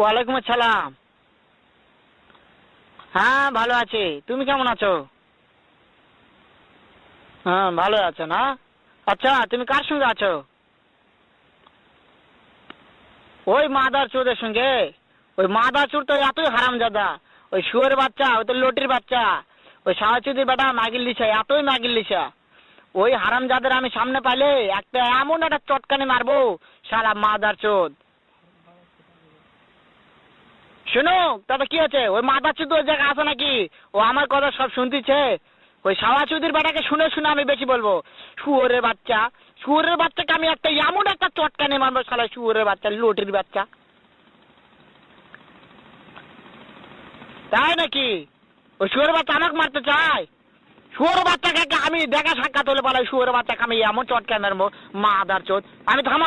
ওয়ালাইকুম আসসালাম। হ্যাঁ ভালো আছি, তুমি কেমন আছো? হ্যাঁ ভালো আছো না? আচ্ছা তুমি কার সঙ্গে আছো? ওই মাদার চোদের সঙ্গে। ওই মাদার চোর তো এতই হারামজাদা। ওই শুয়োর বাচ্চা, ওই তো লটির বাচ্চা। ওই সাহাচুদির বেটা মাগিল লিসা, এতই মাগিল লিসা। ওই হারামজাদের আমি সামনে পাইলে একটা এমন একটা চটকানি মারবো, শালা মাদার চোদ। শোনো, তবে কি আছে? ওই মাদার চোদ ওই জায়গায় আছে নাকি? ও আমার কথা সব শুনতেছে। ওই সাওয়াচুদির বেটাকে শুনে শুনে আমি বেশি বলবো। শুয়োরের বাচ্চা, শুয়োরের বাচ্চাকে আমি একটা এমন একটা চটকানি মারবো, শালা শুয়োরের বাচ্চা, লটির বাচ্চা। তাই নাকি? ওই শুয়োরের বাচ্চা আমাকে মারতে চায়? শুয়োর বাচ্চাকে আমি দেখা সাক্ষাৎ হলে পালাই, শুয়োরের বাচ্চাকে আমি এমন চটকানি মারবো, মাদার চোদ। আমি থামা